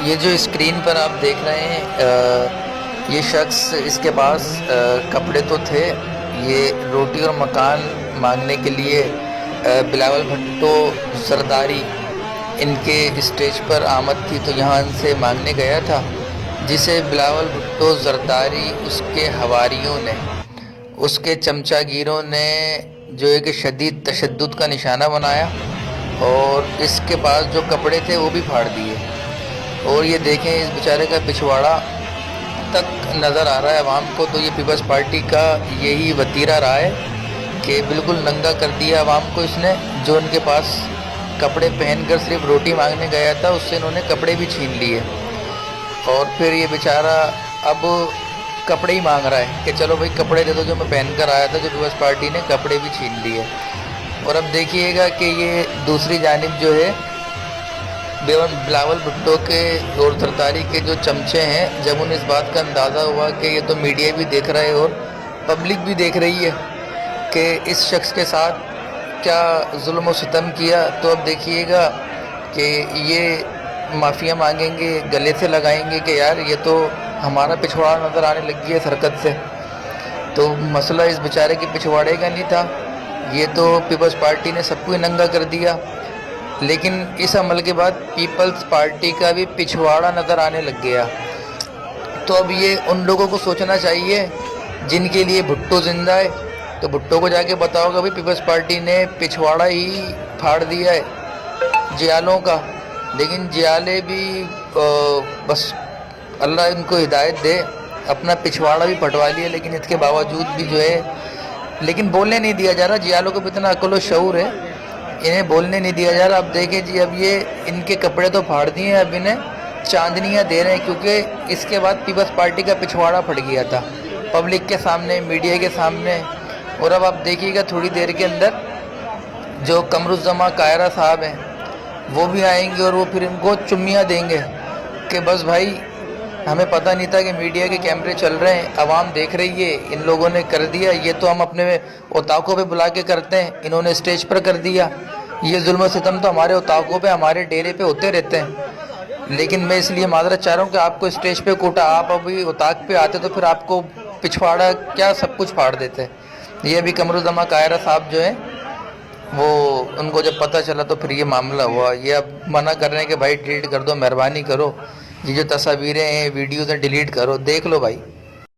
یہ جو اسکرین پر آپ دیکھ رہے ہیں یہ شخص، اس کے پاس کپڑے تو تھے، یہ روٹی اور مکان مانگنے کے لیے بلاول بھٹو زرداری ان کے اسٹیج پر آمد تھی، تو یہاں ان سے مانگنے گیا تھا، جسے بلاول بھٹو زرداری اس کے حواریوں نے، اس کے چمچہ گیروں نے جو ہے کہ شدید تشدد کا نشانہ بنایا اور اس کے پاس جو کپڑے تھے وہ بھی پھاڑ دیے۔ اور یہ دیکھیں اس بیچارے کا پچھواڑا تک نظر آ رہا ہے عوام کو، تو یہ پیپلز پارٹی کا یہی وتیرہ رہا ہے کہ بالکل ننگا کر دیا عوام کو اس نے۔ جو ان کے پاس کپڑے پہن کر صرف روٹی مانگنے گیا تھا، اس سے انہوں نے کپڑے بھی چھین لیے، اور پھر یہ بیچارہ اب کپڑے ہی مانگ رہا ہے کہ چلو بھائی کپڑے دے دو جو میں پہن کر آیا تھا، جو پیپلز پارٹی نے کپڑے بھی چھین لیے۔ اور اب دیکھیے گا کہ یہ دوسری جانب جو ہے بلاول بھٹو کے اور زرداری کے جو چمچے ہیں، جب انہیں اس بات کا اندازہ ہوا کہ یہ تو میڈیا بھی دیکھ رہا ہے اور پبلک بھی دیکھ رہی ہے کہ اس شخص کے ساتھ کیا ظلم و ستم کیا، تو اب دیکھیے گا کہ یہ معافیاں مانگیں گے، گلے سے لگائیں گے کہ یار یہ تو ہمارا پچھواڑا نظر آنے لگ گیا اس حرکت سے۔ تو مسئلہ اس بیچارے کے پچھواڑے کا نہیں تھا، یہ تو پیپلز پارٹی نے سب کو ہی ننگا کر دیا، لیکن اس عمل کے بعد پیپلز پارٹی کا بھی پچھواڑا نظر آنے لگ گیا۔ تو اب یہ ان لوگوں کو سوچنا چاہیے جن کے لیے بھٹو زندہ ہے، تو بھٹو کو جا کے بتاؤ گا بھائی پیپلز پارٹی نے پچھواڑا ہی پھاڑ دیا ہے جیالوں کا، لیکن جیالے بھی بس اللہ ان کو ہدایت دے، اپنا پچھواڑا بھی پھٹوا لیا، لیکن اس کے باوجود بھی جو ہے لیکن بولنے نہیں دیا جا رہا۔ جیالوں کو بھی اتنا عقل و شعور ہے، انہیں بولنے نہیں دیا جا رہا۔ اب دیکھیں جی، اب یہ ان کے کپڑے تو پھاڑ دیے ہیں، اب انہیں چاندنیاں دے رہے ہیں، کیونکہ اس کے بعد پیپلز پارٹی کا پچھواڑا پھٹ گیا تھا پبلک کے سامنے، میڈیا کے سامنے۔ اور اب آپ دیکھیے گا تھوڑی دیر کے اندر جو قمرالزماں قاہرہ صاحب ہیں وہ بھی آئیں گے اور وہ پھر ان کو چمیاں دیں گے کہ بس بھائی ہمیں پتہ نہیں تھا کہ میڈیا کے کیمرے چل رہے ہیں، عوام دیکھ رہی ہے، ان لوگوں نے کر دیا، یہ تو ہم اپنے اوطاقوں پہ بلا کے کرتے ہیں، انہوں نے اسٹیج پر کر دیا۔ یہ ظلم و ستم تو ہمارے اوطاقوں پہ، ہمارے ڈیرے پہ ہوتے رہتے ہیں، لیکن میں اس لیے معذرت چاہ رہا ہوں کہ آپ کو اسٹیج پہ کوٹا، آپ ابھی اوطاق پہ آتے تو پھر آپ کو پچھواڑا کیا سب کچھ پھاڑ دیتے۔ یہ ابھی قمرالزماں قاہرہ صاحب جو ہیں وہ ان کو جب پتہ چلا تو پھر یہ معاملہ ہوا، یہ اب منع کر رہے ہیں کہ بھائی ڈیلیٹ کر دو، مہربانی کرو، یہ جو تصاویریں ہیں، ویڈیوز ہیں، ڈیلیٹ کرو، دیکھ لو بھائی۔